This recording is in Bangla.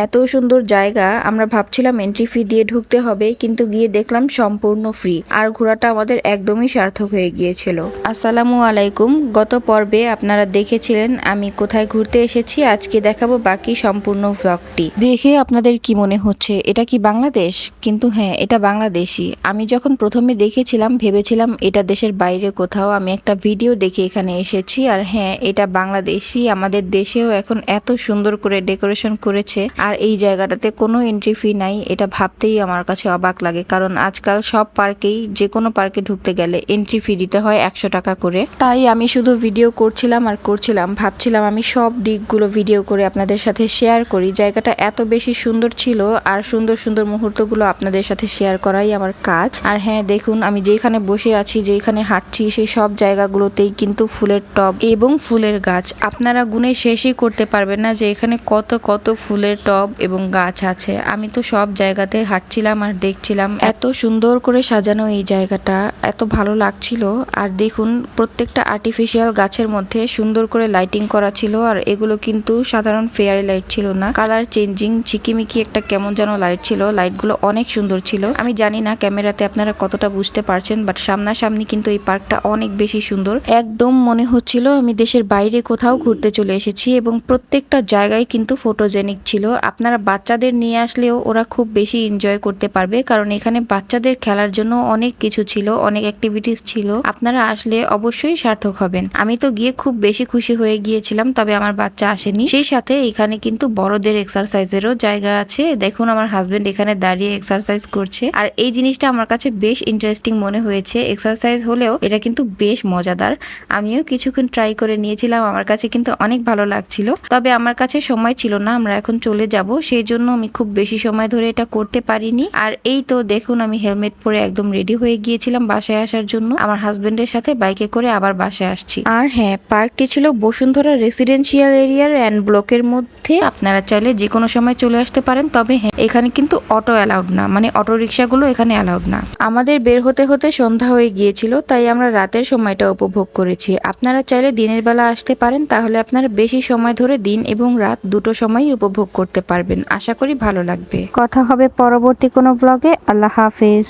এত সুন্দর জায়গা, আমরা ভাবছিলাম এন্ট্রি ফি দিয়ে ঢুকতে হবে, কিন্তু গিয়ে দেখলাম সম্পূর্ণ ফ্রি। আর ঘোরাটা আমাদের একদমই সার্থক হয়ে গিয়েছিল। আসসালামু আলাইকুম। গত পর্বে আপনারা দেখেছিলেন আমি কোথায় ঘুরতে এসেছি। আজকে দেখাবো বাকি সম্পূর্ণ ভ্লগটি। দেখে আপনাদের কি মনে হচ্ছে, এটা কি বাংলাদেশ? কিন্তু হ্যাঁ, এটা বাংলাদেশই। আমি যখন প্রথমে দেখেছিলাম ভেবেছিলাম এটা দেশের বাইরে কোথাও। আমি একটা ভিডিও দেখে এখানে এসেছি। আর হ্যাঁ, এটা বাংলাদেশই। আমাদের দেশেও এখন এত সুন্দর করে ডেকোরেশন করেছে। আর এই জায়গাটাতে কোনো এন্ট্রি ফি নাই, এটা ভাবতেই আমার কাছে অবাক লাগে। কারণ আজকাল সব পার্কেই, যে কোনো পার্কে ঢুকতে গেলে এন্ট্রি ফি দিতে হয় 100 টাকা করে। তাই আমি শুধু ভিডিও করছিলাম আর করছিলাম, ভাবছিলাম আমি সব দিকগুলো ভিডিও করে আপনাদের সাথে শেয়ার করি। জায়গাটা এত বেশি সুন্দর ছিল, আর সুন্দর সুন্দর মুহূর্তগুলো আপনাদের সাথে শেয়ার করাই আমার কাজ। আর হ্যাঁ, দেখুন আমি যেখানে বসে আছি, যেখানে হাঁটছি, সেই সব জায়গাগুলোতেই কিন্তু ফুলের টব এবং ফুলের গাছ। আপনারা গুনে শেষই করতে পারবেন না যে এখানে কত কত ফুলের টব এবং গাছ আছে। আমি তো সব জায়গাতে হাঁটছিলাম আর দেখছিলাম, এত সুন্দর করে সাজানো এই জায়গাটা, এত ভালো লাগছিল। আর দেখুন প্রত্যেকটা আর্টিফিশিয়াল গাছের মধ্যে সুন্দর করে লাইটিং করা ছিল। আর এগুলো কিন্তু সাধারণ ফেয়ারি লাইট ছিল না, কালার চেঞ্জিং ঝিকিমিকি একটা কেমন যেন লাইট ছিল। লাইটগুলো অনেক সুন্দর ছিল। আমি জানি না ক্যামেরাতে আপনারা কতটা বুঝতে পারছেন, বাট সামনাসামনি কিন্তু এই পার্কটা অনেক বেশি সুন্দর। একদম মনে হচ্ছিল আমি দেশের বাইরে কোথাও ঘুরতে চলে এসেছি। এবং প্রত্যেকটা জায়গায় কিন্তু ফটোজেনিক ছিল। আপনারা বাচ্চাদের নিয়ে আসলেও ওরা খুব বেশি এনজয় করতে পারবে, কারণ এখানে বাচ্চাদের খেলার জন্য অনেক কিছু ছিল, অনেক অ্যাক্টিভিটিস ছিল। আপনারা আসলে অবশ্যই সার্থক হবেন। আমি তো গিয়ে খুব বেশি খুশি হয়ে গিয়েছিলাম, তবে আমার বাচ্চা আসেনি। সেই সাথে এখানে কিন্তু বড়দের এক্সারসাইজেরও জায়গা আছে। দেখুন আমার হাজবেন্ড এখানে দাঁড়িয়ে এক্সারসাইজ করছে। আর এই জিনিসটা আমার কাছে বেশ ইন্টারেস্টিং মনে হয়েছে। এক্সারসাইজ হলেও এটা কিন্তু বেশ মজাদার। আমিও কিছুক্ষণ ট্রাই করে নিয়েছিলাম, আমার কাছে কিন্তু অনেক ভালো লাগছিল। তবে আমার কাছে সময় ছিল না, আমরা এখন চলে যাব, সেই জন্য আমি খুব বেশি সময় ধরে এটা করতে পারিনি। আর এই তো দেখুন আমি হেলমেট পরে একদম রেডি হয়ে গিয়েছিলাম বাসায় আসার জন্য। আমার হাজবেন্ডের সাথে বাইকে করে আবার বাসায় আসছি। আর হ্যাঁ, পার্কটি ছিল বসুন্ধরা রেসিডেন্সিয়াল এরিয়ার এন্ড ব্লকের মধ্যে। আপনারা চাইলে যে কোনো সময় চলে আসতে পারেন। তবে হ্যাঁ, এখানে কিন্তু অটো অ্যালাউড না, মানে অটো রিক্সাগুলো এখানে অ্যালাউড না। আমাদের বের হতে হতে সন্ধ্যা হয়ে গিয়েছিল, তাই আমরা রাতের সময়টা উপভোগ করেছি। আপনারা চাইলে দিনের বেলা আসতে পারেন, তাহলে আপনারা বেশি সময় ধরে দিন এবং রাত দুটো সময়ই উপভোগ করতে পারবেন। আশা করি ভালো লাগবে। কথা হবে পরবর্তী কোনো ব্লগে। আল্লাহ হাফেজ।